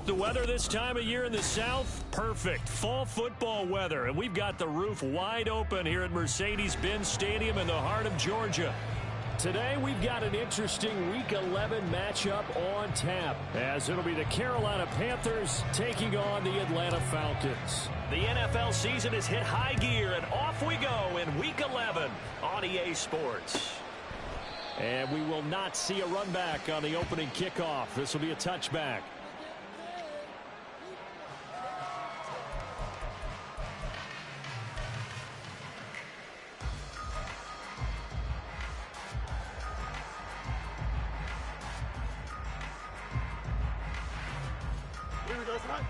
The weather this time of year in the South, perfect. Fall football weather, and we've got the roof wide open here at Mercedes-Benz Stadium in the heart of Georgia. Today, we've got an interesting Week 11 matchup on tap, as it'll be the Carolina Panthers taking on the Atlanta Falcons. The NFL season has hit high gear, and off we go in Week 11 on EA Sports. And we will not see a run back on the opening kickoff. This will be a touchback. we go, son.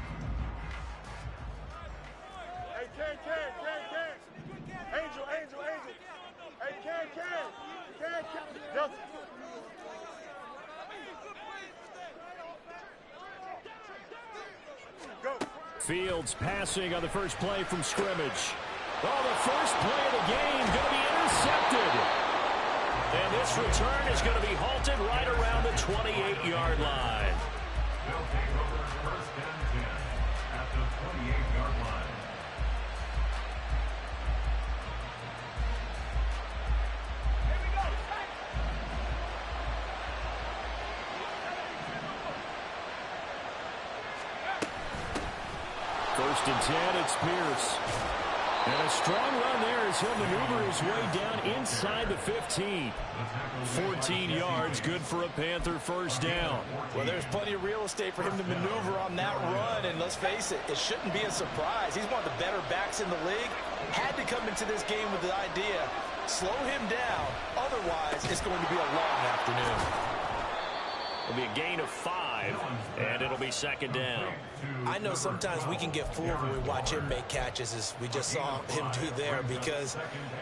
Hey, Ken. Angel. Hey, Ken. Delta. Go. Fields passing on the first play from scrimmage. Oh, the first play of the game going to be intercepted. And this return is going to be halted right around the 28-yard line. They'll take over first and 10 at the 28-yard line. First and 10, it's Pierce. And a strong run there as he'll maneuver his way down inside the 15. 14 yards, good for a Panther first down. Well, there's plenty of real estate for him to maneuver on that run, and let's face it, it shouldn't be a surprise. He's one of the better backs in the league. Had to come into this game with the idea, slow him down, otherwise it's going to be a long afternoon. It'll be a gain of 5, and it'll be second down. I know sometimes we can get fooled when we watch him make catches, as we just saw him do there, because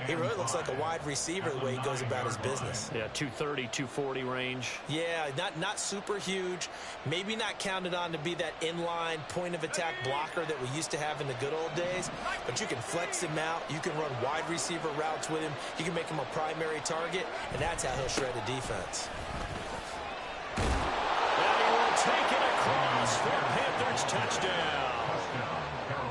he really looks like a wide receiver the way he goes about his business. Yeah, 230, 240 range. Yeah, not super huge, maybe not counted on to be that inline point-of-attack blocker that we used to have in the good old days, but you can flex him out, you can run wide receiver routes with him, you can make him a primary target, and that's how he'll shred a defense. Take it across for Panthers touchdown.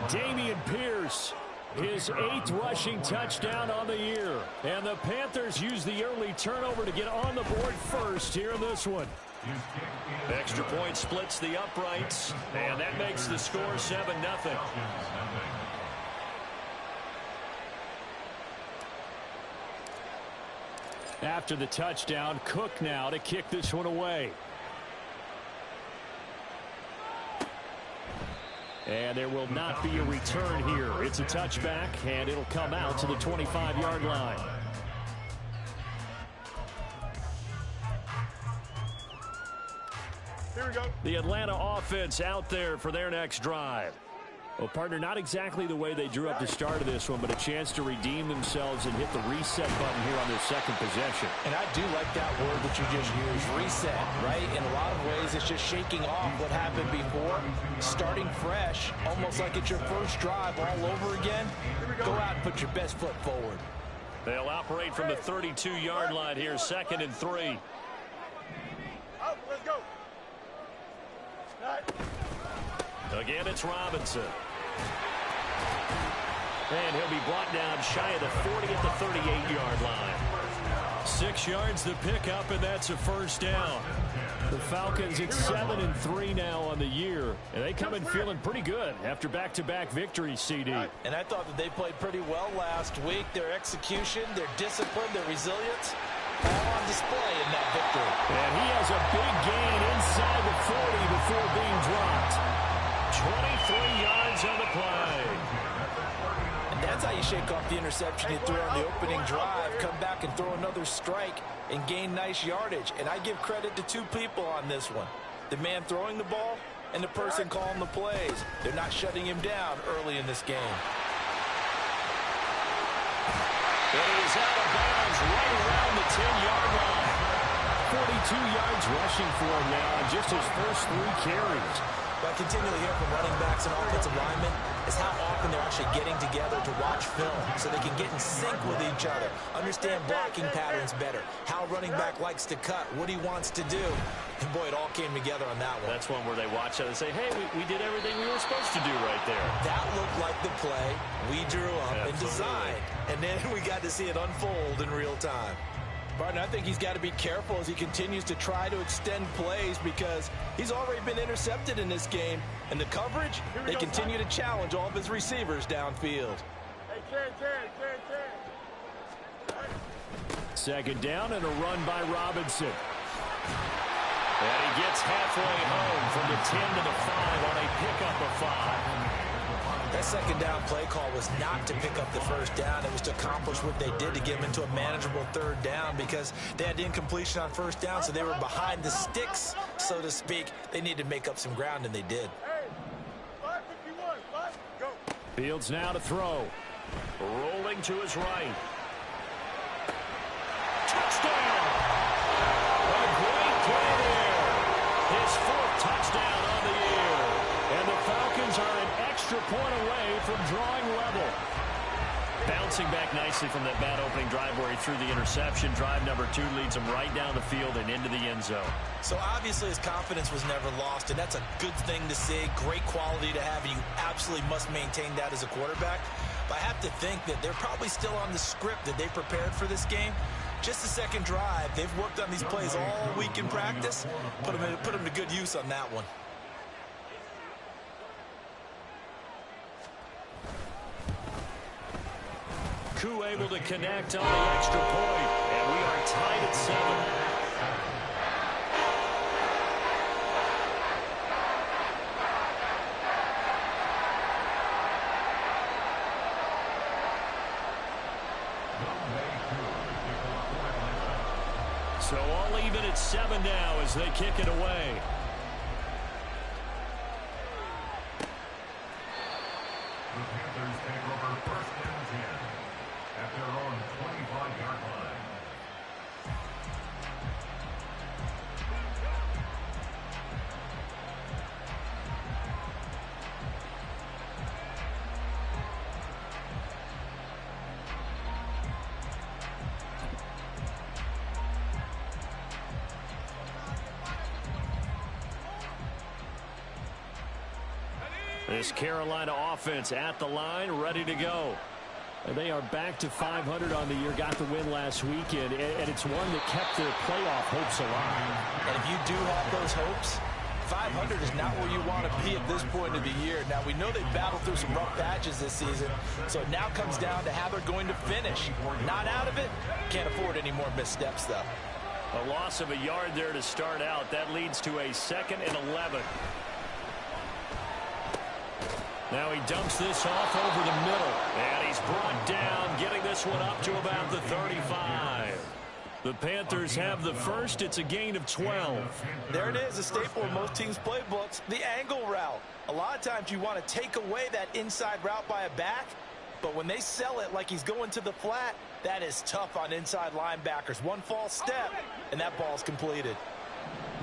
Dameon Pierce, his 8th rushing touchdown on the year. And the Panthers use the early turnover to get on the board first here in this one. Extra point splits the uprights, and that makes the score 7-0. After the touchdown, Cook now to kick this one away. And there will not be a return here. It's a touchback, and it'll come out to the 25-yard line. Here we go. The Atlanta offense out there for their next drive. Well, partner, not exactly the way they drew up the start of this one, but a chance to redeem themselves and hit the reset button here on their second possession. And I do like that word that you just used, reset, right? In a lot of ways, it's just shaking off what happened before, starting fresh, almost like it's your first drive all over again. Go out and put your best foot forward. They'll operate from the 32-yard line here, 2nd and 3. Out, let's go. Again, it's Robinson. And he'll be brought down shy of the 40 at the 38-yard line. 6 yards to pick up, and that's a first down. The Falcons at 7-3 now on the year, and they come in feeling pretty good after back-to-back victories, CD. And I thought that they played pretty well last week. Their execution, their discipline, their resilience, all on display in that victory. And he has a big gain inside the 40 before being dropped. 23 yards on the play. And that's how you shake off the interception you threw on the opening drive, come back and throw another strike and gain nice yardage. And I give credit to 2 people on this one. The man throwing the ball and the person calling the plays. They're not shutting him down early in this game. And he is out of bounds right around the 10-yard line. 42 yards rushing for him now on just his first 3 carries. What I continually hear from running backs and offensive linemen is how often they're actually getting together to watch film so they can get in sync with each other, understand blocking patterns better, how a running back likes to cut, what he wants to do. And boy, it all came together on that one. That's one where they watch it and say, hey, we did everything we were supposed to do right there. That looked like the play we drew up and designed, and then we got to see it unfold in real time. Barton, I think he's got to be careful as he continues to try to extend plays because he's already been intercepted in this game. And the coverage, they continue to challenge all of his receivers downfield. Hey, Ken. Second down and a run by Robinson. And he gets halfway home from the 10 to the 5 on a pickup of 5. That second down play call was not to pick up the first down. It was to accomplish what they did to get them into a manageable third down because they had incompletion on first down, so they were behind the sticks, so to speak. They needed to make up some ground, and they did. Fields now to throw. Rolling to his right. Touchdown! A great play there. His 4th touchdown on the year. And the Falcons are an extra point away from drawing level. Bouncing back nicely from that bad opening drive where he threw the interception. Drive number 2 leads him right down the field and into the end zone. So obviously his confidence was never lost, and that's a good thing to see. Great quality to have, and you absolutely must maintain that as a quarterback. But I have to think that they're probably still on the script that they prepared for this game. Just the second drive. They've worked on these plays all week in practice. Put them to good use on that one. Koo able to connect on the extra point, and we are tied at 7. So all even at 7 now as they kick it away. The Panthers take over 1st and 10 at their own 25-yard line. This Carolina offense at the line, ready to go. And they are back to 500 on the year, got the win last weekend, and it's one that kept their playoff hopes alive. And if you do have those hopes, 500 is not where you want to be at this point of the year. Now, we know they battled through some rough patches this season, so it now comes down to how they're going to finish. Not out of it, can't afford any more missteps, though. A loss of a yard there to start out. That leads to a 2nd and 11. Now he dumps this off over the middle, and he's brought down, getting this one up to about the 35. The Panthers have the first. It's a gain of 12. There it is, a staple in most teams' playbooks, the angle route. A lot of times you want to take away that inside route by a back, but when they sell it like he's going to the flat, that is tough on inside linebackers. One false step, and that ball's completed.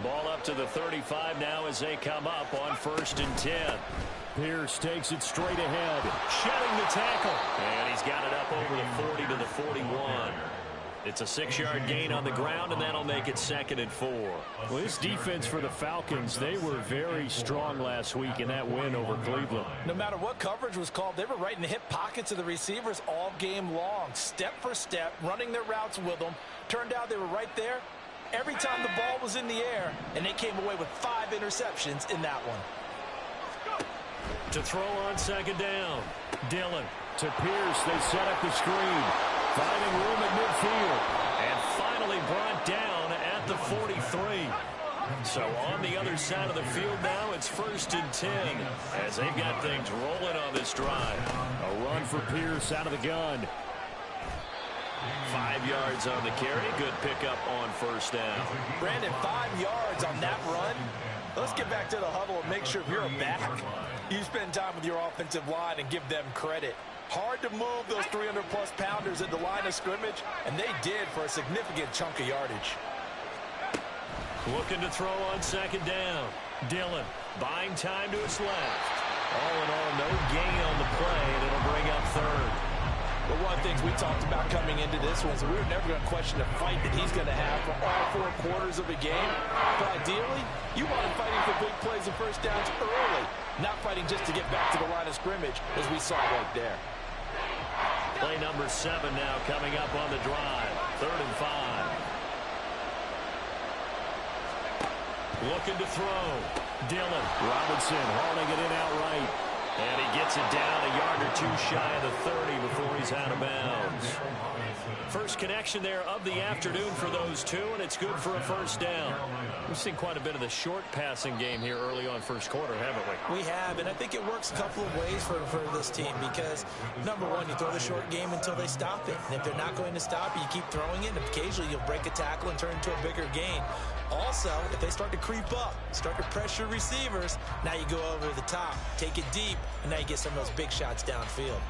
Ball up to the 35 now as they come up on 1st and 10. Pierce takes it straight ahead, shedding the tackle, and he's got it up over the 40 to the 41. It's a 6-yard gain on the ground, and that'll make it 2nd and 4. Well, this defense for the Falcons, they were very strong last week in that win over Cleveland. No matter what coverage was called, they were right in the hip pockets of the receivers all game long, step for step, running their routes with them. Turned out they were right there every time the ball was in the air, and they came away with 5 interceptions in that one. To throw on 2nd down. Dillon to Pierce. They set up the screen. Finding room at midfield. And finally brought down at the 43. So on the other side of the field now, it's 1st and 10 as they've got things rolling on this drive. A run for Pierce out of the gun. 5 yards on the carry. Good pickup on 1st down. Brandon, 5 yards on that run. Let's get back to the huddle and make sure if you're a back, you spend time with your offensive line and give them credit. Hard to move those 300-plus pounders at the line of scrimmage, and they did for a significant chunk of yardage. Looking to throw on 2nd down. Dillon buying time to his left. All in all, no gain on the play, and it'll bring up 3rd. But one of the things we talked about coming into this was we were never going to question the fight that he's going to have for all 4 quarters of a game. But ideally, you want him fighting for big plays and 1st downs early, not fighting just to get back to the line of scrimmage, as we saw right there. Play number 7 now coming up on the drive. 3rd and 5. Looking to throw. Dillon. Robinson hauling it in outright. And he gets it down a yard or 2 shy of the 30 before he's out of bounds. First connection there of the afternoon for those two, and it's good for a 1st down. We've seen quite a bit of the short passing game here early on 1st quarter, haven't we? We have, and I think it works a couple of ways for this team because, number one, you throw the short game until they stop it. And if they're not going to stop it, you keep throwing it, and occasionally you'll break a tackle and turn into a bigger gain. Also, if they start to creep up, start to pressure receivers, now you go over the top, take it deep, and now you get some of those big shots downfield.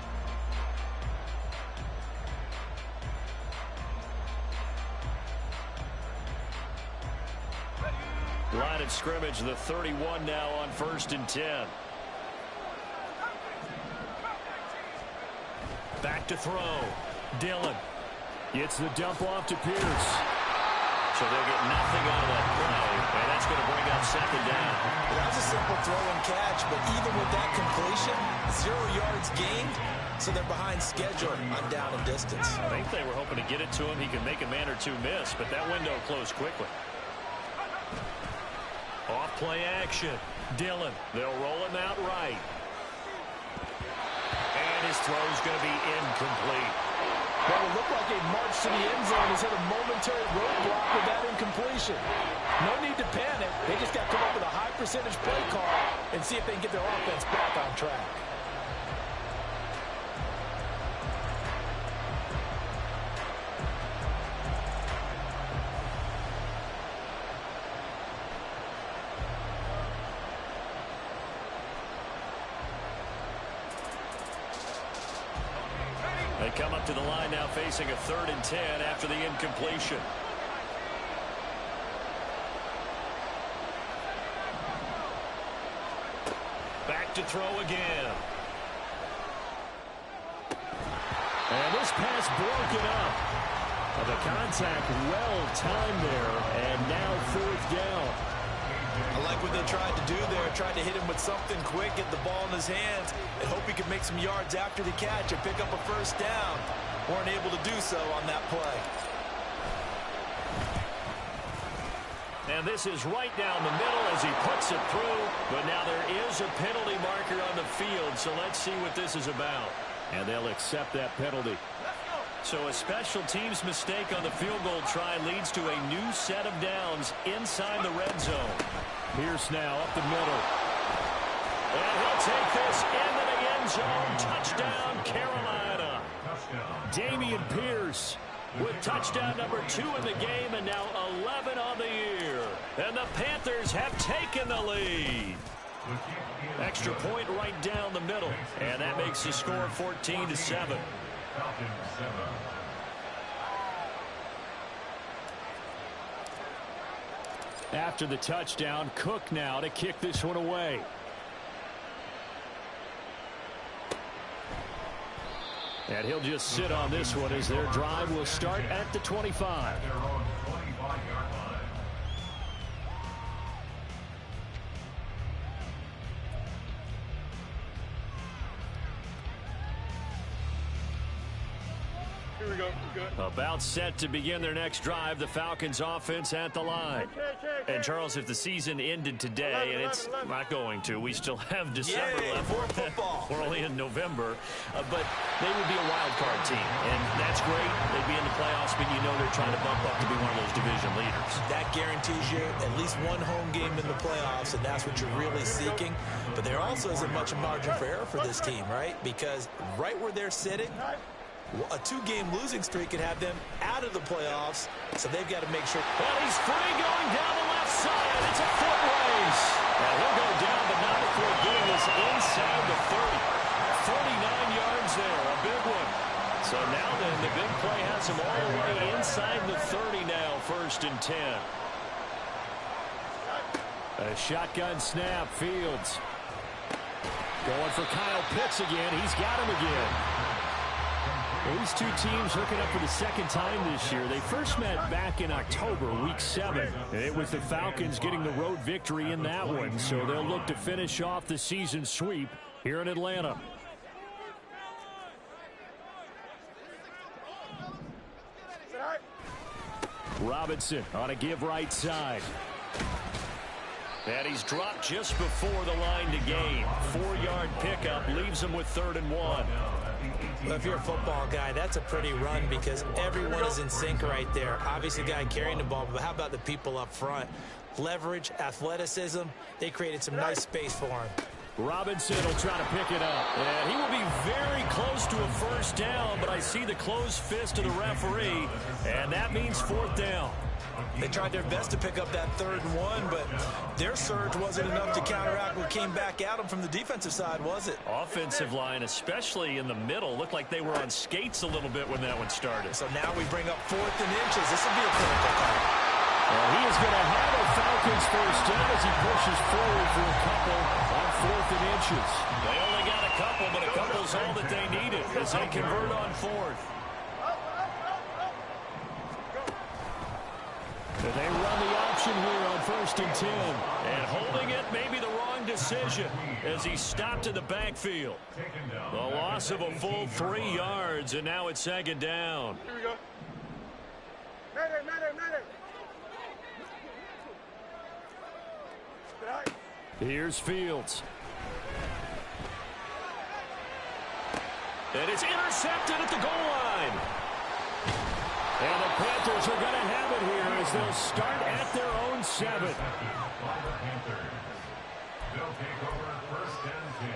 Line of scrimmage, the 31 now on 1st and 10. Back to throw. Dillon gets the dump off to Pierce. So they'll get nothing out of that play, and that's going to bring up 2nd down. That was a simple throw and catch, but even with that completion, 0 yards gained, so they're behind schedule on down and distance. I think they were hoping to get it to him. He could make a man or two miss, but that window closed quickly. Off play action. Dillon. They'll roll him out right. And his throw's going to be incomplete. Well, it looked like a march to the end zone. He's hit a momentary roadblock with that incompletion. No need to panic. They just got to come up with a high percentage play call and see if they can get their offense back on track. They come up to the line now facing a 3rd and 10 after the incompletion. Back to throw again. And this pass broken up. The contact well timed there, and now 4th down. I like what they tried to do there. Tried to hit him with something quick, get the ball in his hands, and hope he could make some yards after the catch and pick up a 1st down. Weren't able to do so on that play. And this is right down the middle as he puts it through. But now there is a penalty marker on the field, so let's see what this is about. And they'll accept that penalty. So a special teams mistake on the field goal try leads to a new set of downs inside the red zone. Pierce now up the middle. And he'll take this into the end zone. Touchdown, Carolina. Dameon Pierce with touchdown number 2 in the game, and now 11 on the year. And the Panthers have taken the lead. Extra point right down the middle, and that makes the score 14-7. After the touchdown, Cook now to kick this one away. And he'll just sit on this one as their drive will start at the 25. Here we go. Good. About set to begin their next drive, the Falcons offense at the line. And Charles, if the season ended today, and it's not going to, we still have December left. More football. We're only in November, but they would be a wild card team, and that's great. They'd be in the playoffs, but you know they're trying to bump up to be one of those division leaders. That guarantees you at least one home game in the playoffs, and that's what you're really seeking. But there also isn't much margin for error for this team, right? Because right where they're sitting, a 2-game losing streak could have them out of the playoffs, so they've got to make sure. And he's free going down the left side. It's a foot race. And he'll go down, but not before getting this inside the 30. 49 yards there, a big one. So now then, the big play has him all the way inside the 30 now, 1st and 10. A shotgun snap, Fields. Going for Kyle Pitts again. He's got him again. These two teams hooking up for the 2nd time this year. They first met back in October, week 7. It was the Falcons getting the road victory in that one, so they'll look to finish off the season sweep here in Atlanta. Robinson on a give right side. And he's dropped just before the line to gain. 4-yard pickup leaves him with 3rd and 1. Well, if you're a football guy, that's a pretty run because everyone is in sync right there. Obviously, the guy carrying the ball, but how about the people up front? Leverage, athleticism, they created some nice space for him. Robinson will try to pick it up. And he will be very close to a first down, but I see the closed fist of the referee, and that means fourth down. They tried their best to pick up that 3rd and 1, but their surge wasn't enough to counteract what came back at them from the defensive side, was it? Offensive line, especially in the middle, looked like they were on skates a little bit when that one started. So now we bring up 4th and inches. This will be a critical call. Well, he is going to have a Falcons first down as he pushes forward for a couple on 4th and inches. They only got a couple, but a couple's all that they needed as they convert on 4th. And they run the option here on 1st and 10. And holding it may be the wrong decision as he stopped in the backfield. The loss of a full 3 yards, and now it's 2nd down. Here we go. Medic. Here's Fields. And it's intercepted at the goal line. And the Panthers are going to have it here as they'll start at their own 7. They'll take over 1st and 10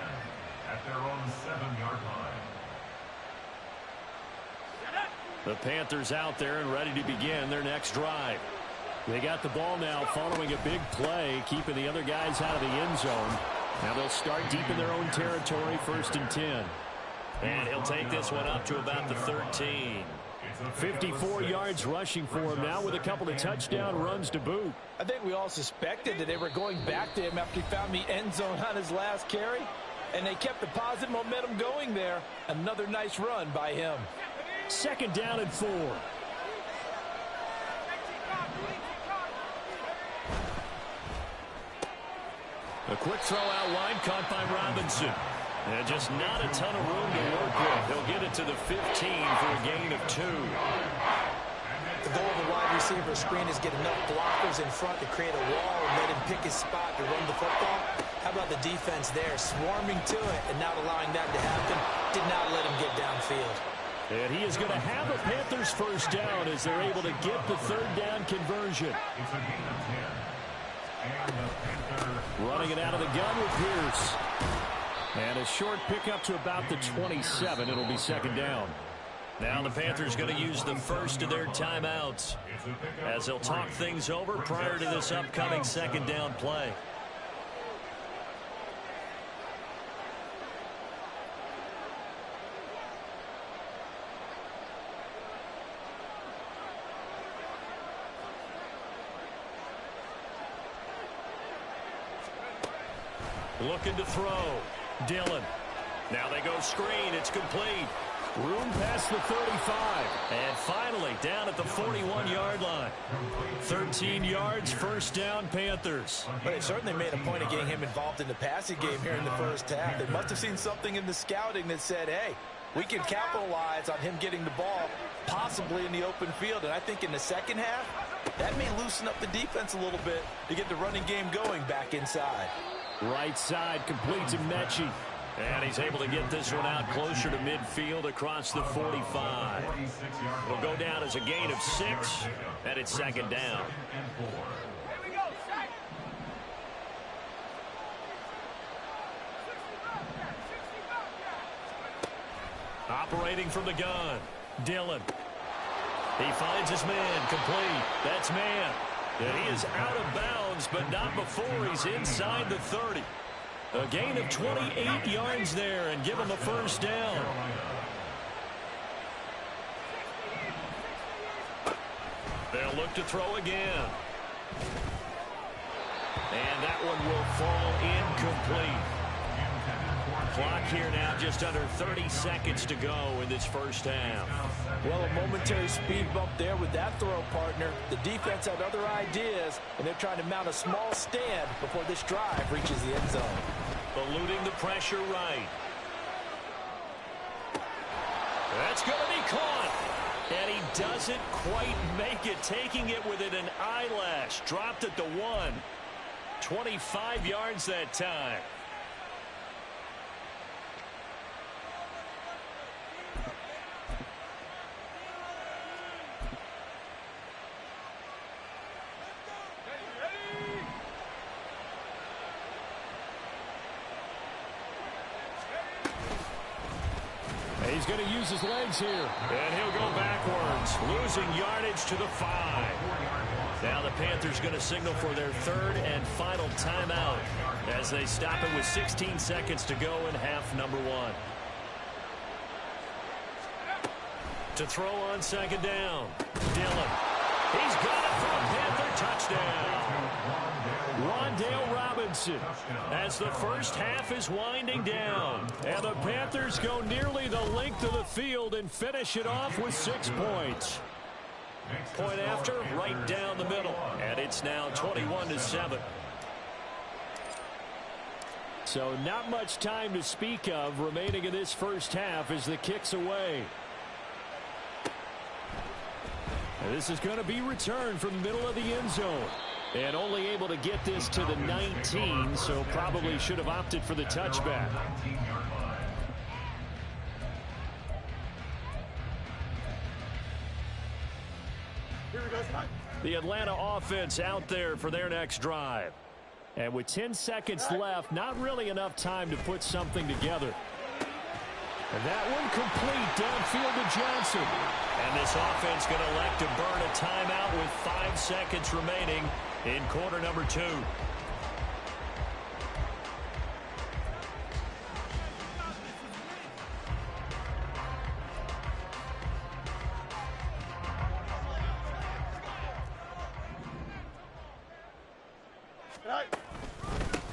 at their own 7-yard line. The Panthers out there and ready to begin their next drive. They got the ball now following a big play, keeping the other guys out of the end zone. Now they'll start deep in their own territory, 1st and 10. And he'll take this one up to about the 13. 54 yards rushing for him now with a couple of touchdown runs to boot. I think we all suspected that they were going back to him after he found the end zone on his last carry, and they kept the positive momentum going there. Another nice run by him. 2nd down and 4. A quick throw out wide, caught by Robinson. And just not a ton of room to work with. He'll get it to the 15 for a gain of 2. The goal of the wide receiver screen is get enough blockers in front to create a wall and let him pick his spot to run the football. How about the defense there, swarming to it and not allowing that to happen? Did not let him get downfield. And he is going to have a Panthers first down as they're able to get the 3rd down conversion. It's a gain of 10. And the Panthers running it out of the gun with Pierce. And a short pickup to about the 27. It'll be 2nd down. Now the Panthers going to use the first of their timeouts as they'll talk things over prior to this upcoming 2nd down play. Looking to throw. Dillon. Now they go screen. It's complete. Room past the 35. And finally down at the 41-yard line. 13 yards, first down, Panthers. But they certainly made a point of getting him involved in the passing game here in the first half. They must have seen something in the scouting that said, hey, we can capitalize on him getting the ball possibly in the open field. And I think in the second half, that may loosen up the defense a little bit to get the running game going back inside. Right side completes to Mechie. And he's able to get this one out closer to midfield across the 45. It'll go down as a gain of 6, and it's 2nd down. Operating from the gun, Dillon. He finds his man, complete. That's man. And he is out of bounds, but not before he's inside the 30. A gain of 28 yards there and give him a first down. They'll look to throw again. And that one will fall incomplete. Clock here now, just under 30 seconds to go in this first half. Well, a momentary speed bump there with that throw, partner. The defense had other ideas, and they're trying to mount a small stand before this drive reaches the end zone. Eluding the pressure right. That's going to be caught. And he doesn't quite make it, taking it within an eyelash. Dropped at the 1. 25 yards that time. he's going to use his legs here. And he'll go backwards, losing yardage to the 5. Now the Panthers going to signal for their third and final timeout as they stop it with 16 seconds to go in half number 1. To throw on second down, Dillon. He's got it for a Panther touchdown. Wan'Dale Robinson as the first half is winding down. And the Panthers go nearly the length of the field and finish it off with 6 points. Point after, right down the middle. And it's now 21-7. So not much time to speak of remaining in this first half as the kick's away. And this is going to be returned from the middle of the end zone. And only able to get this to the 19, so probably should have opted for the touchback. Here we go, Scott. The Atlanta offense out there for their next drive. And with 10 seconds left, not really enough time to put something together. And that one complete downfield to Johnson. And this offense going to elect to burn a timeout with 5 seconds remaining in quarter number 2.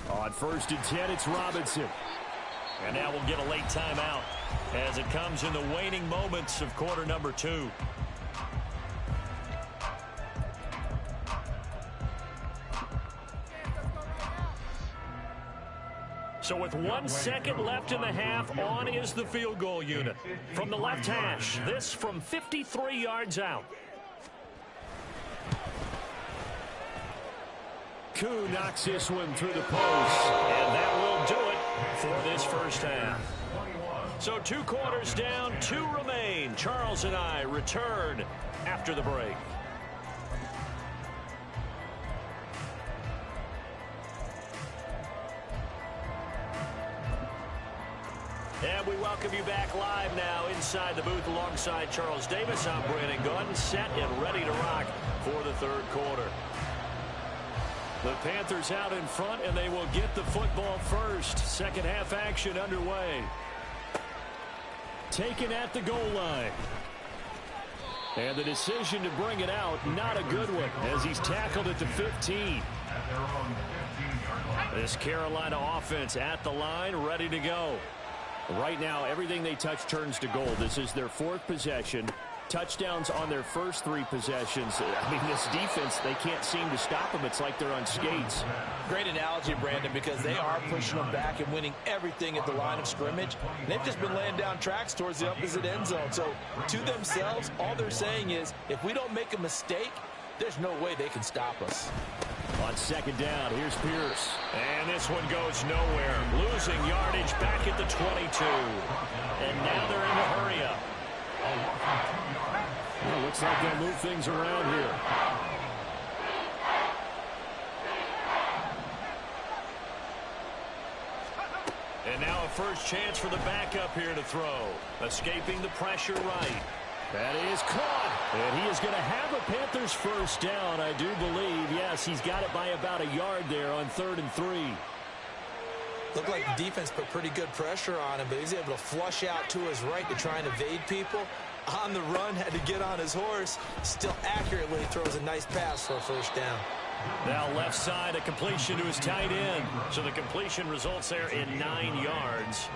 On 1st and 10, it's Robinson. And now we'll get a late timeout as it comes in the waning moments of quarter number 2. So with 1 second left in the half, on is the field goal unit. From the left hash, this from 53 yards out. Koo knocks this one through the post, and that will do it for this first half. So 2 quarters down, 2 remain. Charles and I return after the break. And we welcome you back live now inside the booth alongside Charles Davis. I'm Brandon Gunn, set and ready to rock for the third quarter. The Panthers out in front, and they will get the football first. Second half action underway. Taken at the goal line. And the decision to bring it out, not a good one, as he's tackled at the 15. This Carolina offense at the line, ready to go. Right now, everything they touch turns to gold. This is their 4th possession. Touchdowns on their first 3 possessions. I mean, this defense, they can't seem to stop them. It's like they're on skates. Great analogy, Brandon, because they are pushing them back and winning everything at the line of scrimmage. They've just been laying down tracks towards the opposite end zone. So to themselves, all they're saying is, if we don't make a mistake, there's no way they can stop us. On second down, here's Pierce. And this one goes nowhere. Losing yardage back at the 22. And now they're in a hurry up. Well, looks like they'll move things around here. And now a first chance for the backup here to throw. Escaping the pressure right. That is caught. And he is going to have a Panthers first down, I do believe. Yes, he's got it by about a yard there on 3rd and 3. Looked like the defense put pretty good pressure on him, but he's able to flush out to his right to try and evade people. On the run, had to get on his horse. Still accurately throws a nice pass for a first down. Now left side, a completion to his tight end. So the completion results there in 9 yards.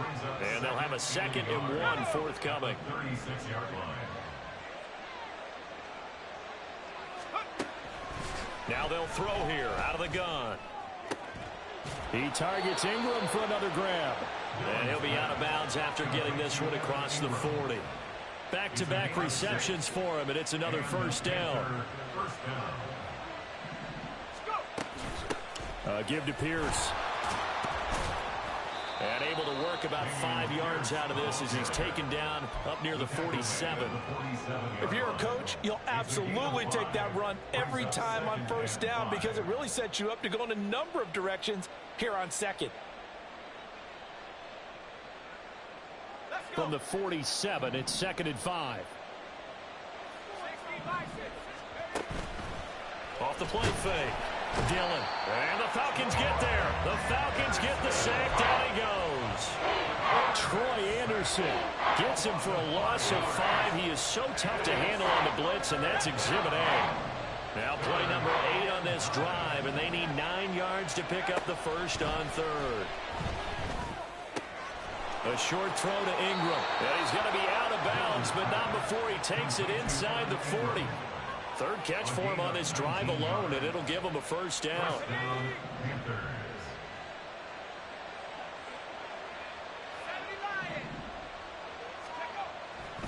And they'll have a 2nd and 1 forthcoming. Now they'll throw here out of the gun. He targets Ingram for another grab. And he'll be out of bounds after getting this one across the 40. Back-to-back receptions for him, and it's another first down. Give to Pierce. And able to work about 5 yards out of this as he's taken down up near the 47. If you're a coach, you'll absolutely take that run every time on first down because it really sets you up to go in a number of directions here on 2nd. from the 47. It's 2nd and 5. Off the play fake. Dillon. And the Falcons get there. The Falcons get the sack. Down he goes. Troy Anderson gets him for a loss of 5. He is so tough to handle on the blitz, and that's Exhibit A. Now play number 8 on this drive, and they need 9 yards to pick up the first on 3rd. A short throw to Ingram. And he's going to be out of bounds, but not before he takes it inside the 40. 3rd catch for him on this drive alone, and it'll give him a first down.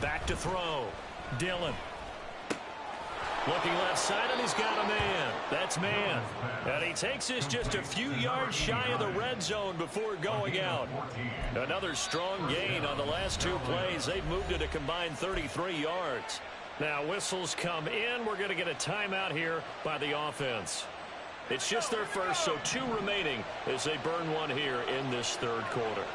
Back to throw. Dillon. Looking left side, and he's got a man. That's man. And he takes this just a few yards shy of the red zone before going out. Another strong gain on the last 2 plays. They've moved it a combined 33 yards. Now whistles come in. We're going to get a timeout here by the offense. It's just their first, so 2 remaining as they burn one here in this 3rd quarter.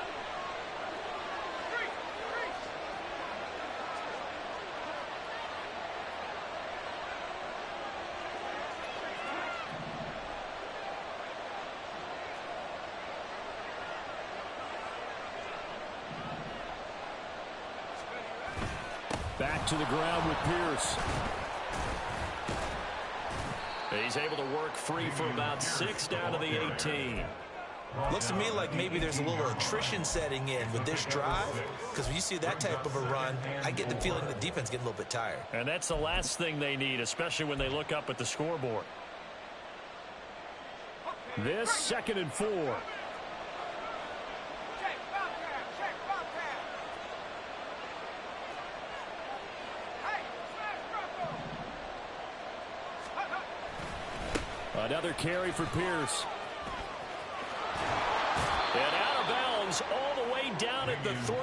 Back to the ground with Pierce. He's able to work free for about 6 down to the 18. Looks to me like maybe there's a little attrition setting in with this drive, because when you see that type of a run, I get the feeling the defense getting a little bit tired. And that's the last thing they need, especially when they look up at the scoreboard. This 2nd and 4. Another carry for Pierce. And out of bounds all the way down at the 3.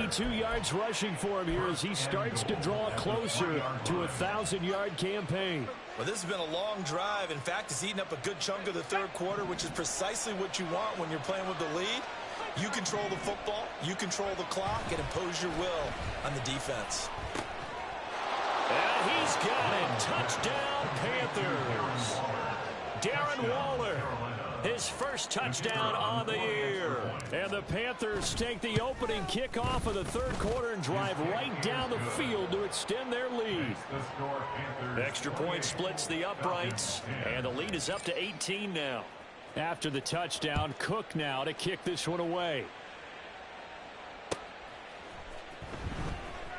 82 yards rushing for him here as he starts to draw closer to a 1,000-yard campaign. Well, this has been a long drive. In fact, it's eaten up a good chunk of the 3rd quarter, which is precisely what you want when you're playing with the lead. You control the football, you control the clock, and impose your will on the defense. And he's got it. Touchdown, Panthers. Darren Waller, his first touchdown on the year. And the Panthers take the opening kickoff of the 3rd quarter and drive right down the field to extend their lead. Extra point splits the uprights, and the lead is up to 18 now. After the touchdown, Cook now to kick this one away.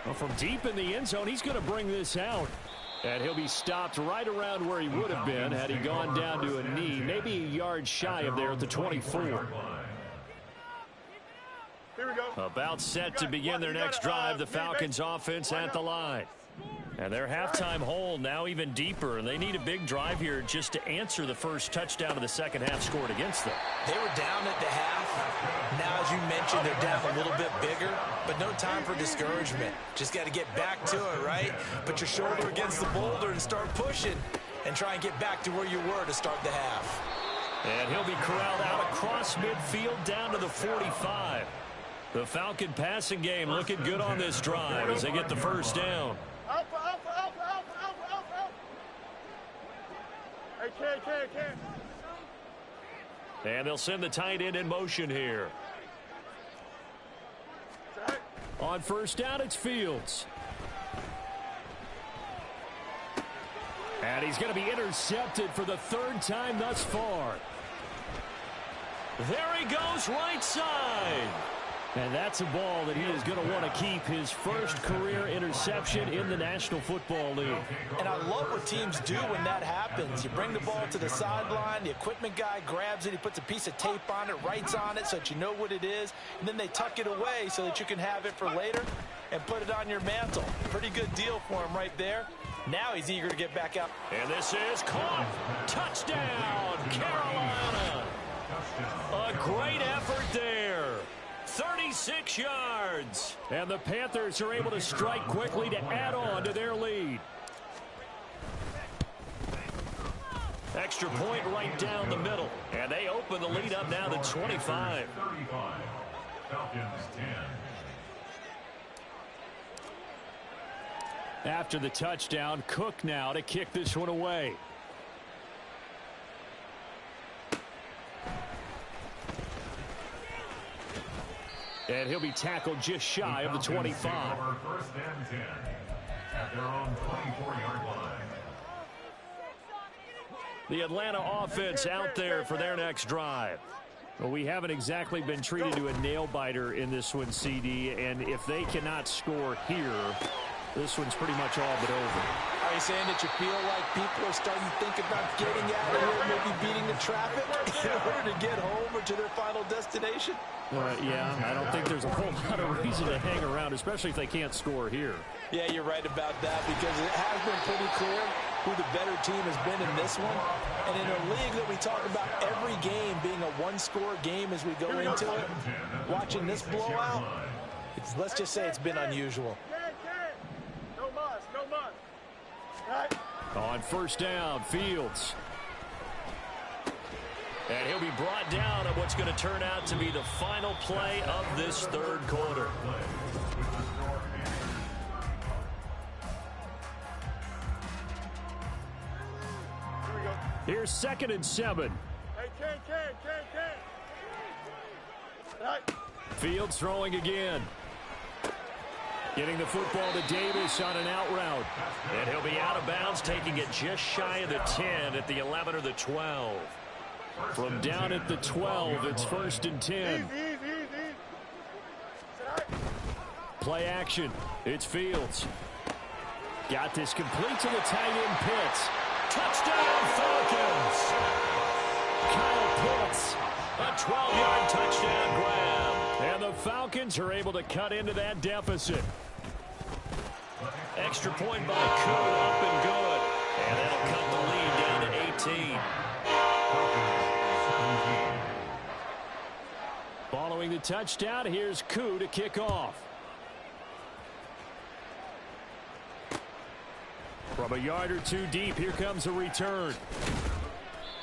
Well, from deep in the end zone, he's going to bring this out. And he'll be stopped right around where he would have been had he gone down to a knee, maybe a yard shy of there at the 24. Here we go. About set to begin their next drive, the Falcons offense at the line. And their halftime hole now even deeper, and they need a big drive here just to answer the first touchdown of the second half scored against them. They were down at the half. Now, as you mentioned, they're down a little bit bigger, but no time for discouragement. Just got to get back to it, right? Put your shoulder against the boulder and start pushing and try and get back to where you were to start the half. And he'll be corralled out across midfield down to the 45. The Falcon passing game looking good on this drive as they get the first down. Alpha, alpha, alpha, alpha, alpha, alpha, alpha. Hey, Ken. And they'll send the tight end in motion here. On first down, it's Fields. And he's going to be intercepted for the 3rd time thus far. There he goes, right side. And that's a ball that he is going to want to keep, his first career interception in the National Football League. And I love what teams do when that happens. You bring the ball to the sideline, the equipment guy grabs it, he puts a piece of tape on it, writes on it so that you know what it is, and then they tuck it away so that you can have it for later and put it on your mantle. Pretty good deal for him right there. Now he's eager to get back out. And this is caught. Touchdown, Carolina. A great effort there. 36 yards. And the Panthers are able to strike quickly to add on to their lead. Extra point right down the middle. And they open the lead up now to 25. Falcons 10, After the touchdown, Cook now to kick this one away. And he'll be tackled just shy of the 25. First and 10 at their own 24-yard line. The Atlanta offense out there for their next drive. Well, we haven't exactly been treated to a nail-biter in this one, CD, and if they cannot score here, this one's pretty much all but over. Are you saying that you feel like people are starting to think about getting out of here, maybe beating the traffic in order to get home or to their final destination? Yeah, I don't think there's a whole lot of reason to hang around, especially if they can't score here. Yeah, you're right about that because it has been pretty clear who the better team has been in this one. And in a league that we talk about every game being a one-score game as we go into it, watching this blowout, let's just say it's been unusual. No muss, no muss. Right. On first down, Fields. And he'll be brought down at what's going to turn out to be the final play of this third quarter. Here we go. Here's 2nd and 7. Hey, Ken. Right. Fields throwing again. Getting the football to Davis on an out route. And he'll be out of bounds, taking it just shy of the 10 at the 11 or the 12. From down at the 12, it's 1st and 10. Easy. Play action. It's Fields. Got this complete to the tight end, Pitts. Touchdown, Falcons! Kyle Pitts, a 12-yard touchdown grab. And the Falcons are able to cut into that deficit. Extra point by Coon, up and good. And that'll cut the lead down to 18. Following the touchdown, here's Koo to kick off. From a yard or two deep, here comes a return.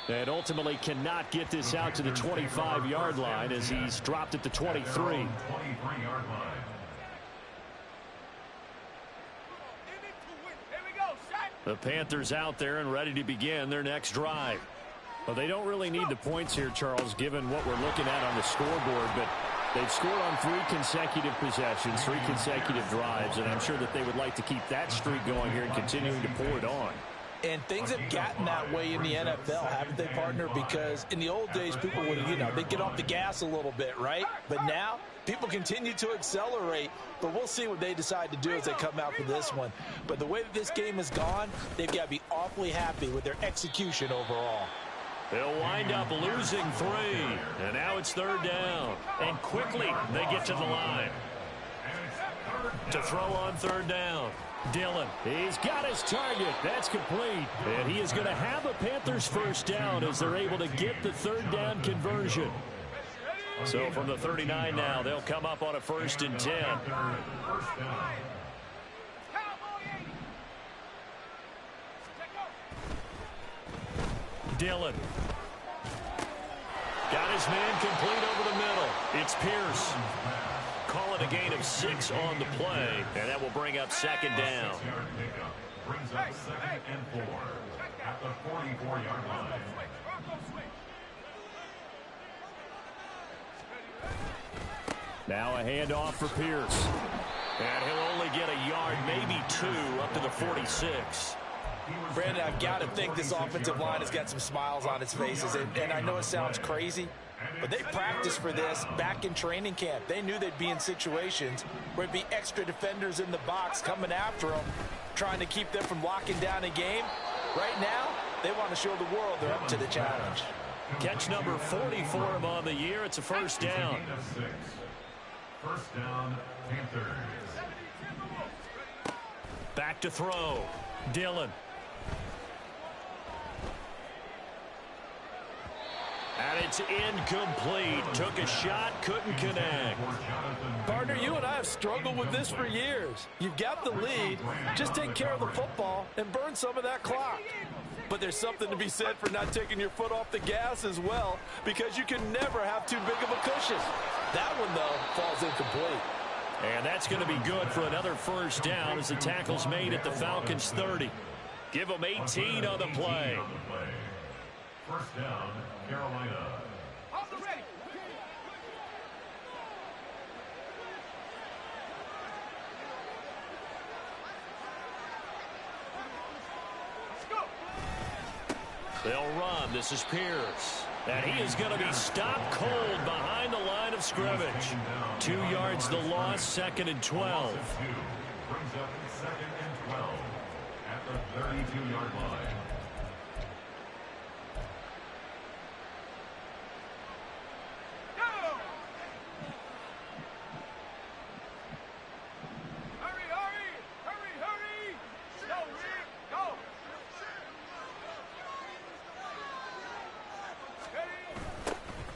And ultimately cannot get this out to the 25-yard line as he's dropped at the 23. 23-yard line. The Panthers out there and ready to begin their next drive. Well, they don't really need the points here, Charles, given what we're looking at on the scoreboard, but they've scored on 3 consecutive possessions, 3 consecutive drives, and I'm sure that they would like to keep that streak going here and continuing to pour it on. And things have gotten that way in the NFL, haven't they, partner? Because in the old days, people would, they'd get off the gas a little bit, right? But now, people continue to accelerate, but we'll see what they decide to do as they come out for this one. But the way that this game has gone, they've got to be awfully happy with their execution overall. They'll wind up losing 3, and now it's 3rd down. And quickly, they get to the line. To throw on 3rd down. Dillon, he's got his target. That's complete. And he is going to have a Panthers first down as they're able to get the 3rd down conversion. So from the 39 now, they'll come up on a 1st and 10. Dillon. Got his man complete over the middle. It's Pierce. Call it a gain of 6 on the play, and that will bring up 2nd down. Brings up 2nd and 4 at the 44-yard line. Now a handoff for Pierce. And he'll only get a yard, maybe 2, up to the 46. Brandon, I've got to think this offensive line has got some smiles on its faces. And I know it sounds crazy, but they practiced for this back in training camp. They knew they'd be in situations where it'd be extra defenders in the box coming after them, trying to keep them from locking down a game. Right now, they want to show the world they're up to the challenge. Catch number 40 for him on the year. It's a 1st down. 1st down, Panthers. Back to throw. Dillon. And it's incomplete. Took a shot, couldn't connect. Partner, you and I have struggled with this for years. You've got the lead. Just take care of the football and burn some of that clock. But there's something to be said for not taking your foot off the gas as well, because you can never have too big of a cushion. That one, though, falls incomplete. And that's going to be good for another first down as the tackle's made at the Falcons' 30. Give them 18 on the play. First down, Carolina. They'll run. This is Pierce. And he is going to be stopped cold behind the line of scrimmage. 2 yards the loss, 2nd and 12. Brings up 2nd and 12 at the 32-yard line.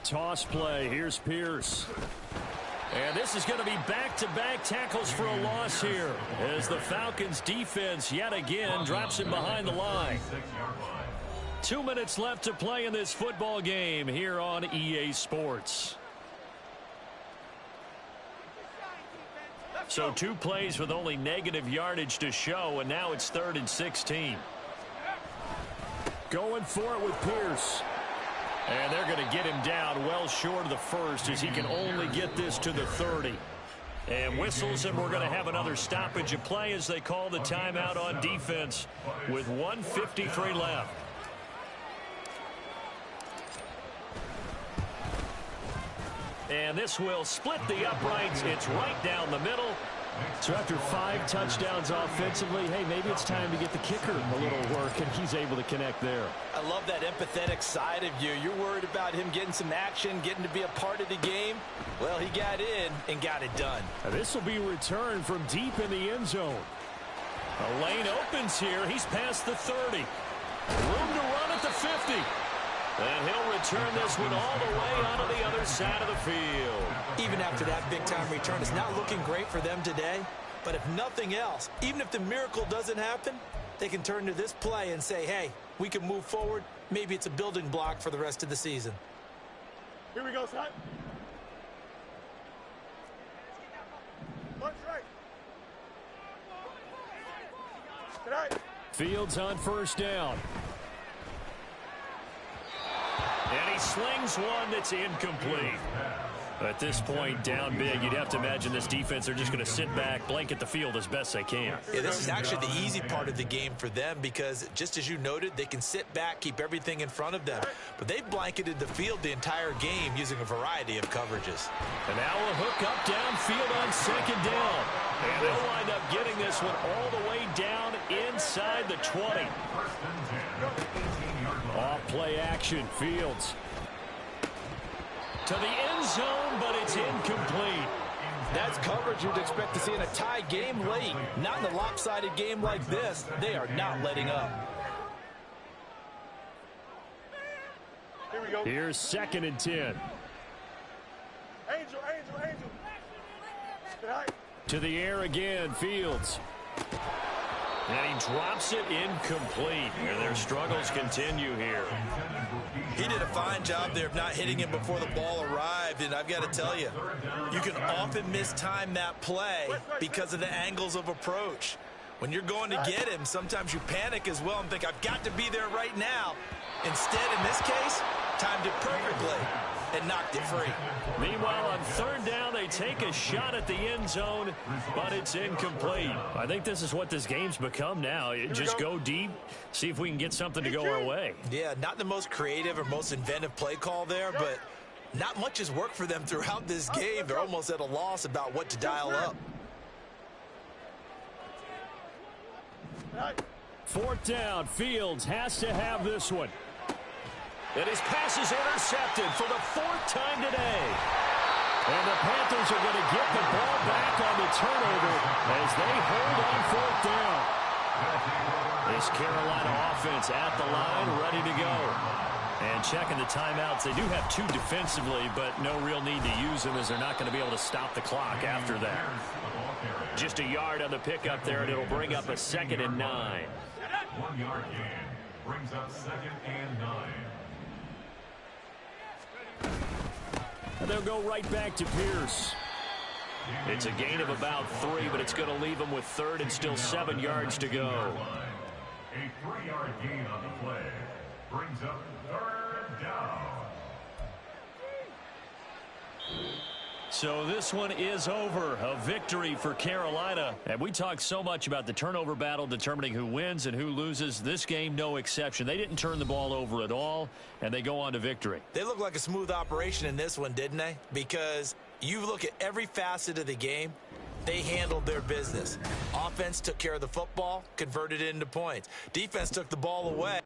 Toss play. Here's Pierce. And this is going to be back-to-back tackles for a loss here as the Falcons defense yet again drops him behind the line. 2 minutes left to play in this football game here on EA Sports. So 2 plays with only negative yardage to show, and now it's 3rd and 16. Going for it with Pierce. And they're going to get him down well short of the first as he can only get this to the 30. And whistles, and we're going to have another stoppage of play as they call the timeout on defense with 1:53 left. And this will split the uprights. It's right down the middle. So after 5 touchdowns offensively, hey, maybe it's time to get the kicker a little work, and he's able to connect there. I love that empathetic side of you. You're worried about him getting some action, getting to be a part of the game. Well, he got in and got it done. Now, this will be returned from deep in the end zone. A lane opens here. He's past the 30. Room to run at the 50. And he'll return this one all the way onto the other side of the field. Even after that big-time return, it's not looking great for them today. But if nothing else, even if the miracle doesn't happen, they can turn to this play and say, hey, we can move forward. Maybe it's a building block for the rest of the season. Here we go, son. Punch right. Tonight. Fields on first down. And he slings one that's incomplete. At this point, down big, you'd have to imagine this defense, they're just going to sit back, blanket the field as best they can. Yeah, this is actually the easy part of the game for them because, just as you noted, they can sit back, keep everything in front of them. But they've blanketed the field the entire game using a variety of coverages. And now a hook up downfield on 2nd down. And they'll wind up getting this one all the way down inside the 20. Off play action, Fields. To the end zone, but it's incomplete. That's coverage you'd expect to see in a tie game late. Not in a lopsided game like this. They are not letting up. Here we go. Here's 2nd and 10. Angel, angel, angel. Tonight. To the air again, Fields. And he drops it incomplete. And their struggles continue here. He did a fine job there of not hitting him before the ball arrived. And I've got to tell you, you can often mistime that play because of the angles of approach. When you're going to get him, sometimes you panic as well and think, I've got to be there right now. Instead, in this case, timed it perfectly and knocked it free. Meanwhile, on 3rd down, they take a shot at the end zone, but it's incomplete. I think this is what this game's become now. Just go deep, see if we can get something to go our way. Yeah, not the most creative or most inventive play call there, but not much has worked for them throughout this game. They're almost at a loss about what to dial up. 4th down, Fields has to have this one. And his pass is intercepted for the 4th time today. And the Panthers are going to get the ball back on the turnover as they hold on 4th down. This Carolina offense at the line, ready to go. And checking the timeouts. They do have 2 defensively, but no real need to use them as they're not going to be able to stop the clock after that. Just a yard on the pickup there, and it'll bring up a 2nd and 9. 1 yard gain brings up 2nd and 9. And they'll go right back to Pierce. It's a gain of about 3, but it's going to leave them with third and still 7 yards to go. A 3-yard gain on the play brings up third down. So this one is over. A victory for Carolina. And we talked so much about the turnover battle determining who wins and who loses. This game, no exception. They didn't turn the ball over at all, and they go on to victory. They look like a smooth operation in this one, didn't they? Because you look at every facet of the game, they handled their business. Offense took care of the football, converted it into points. Defense took the ball away.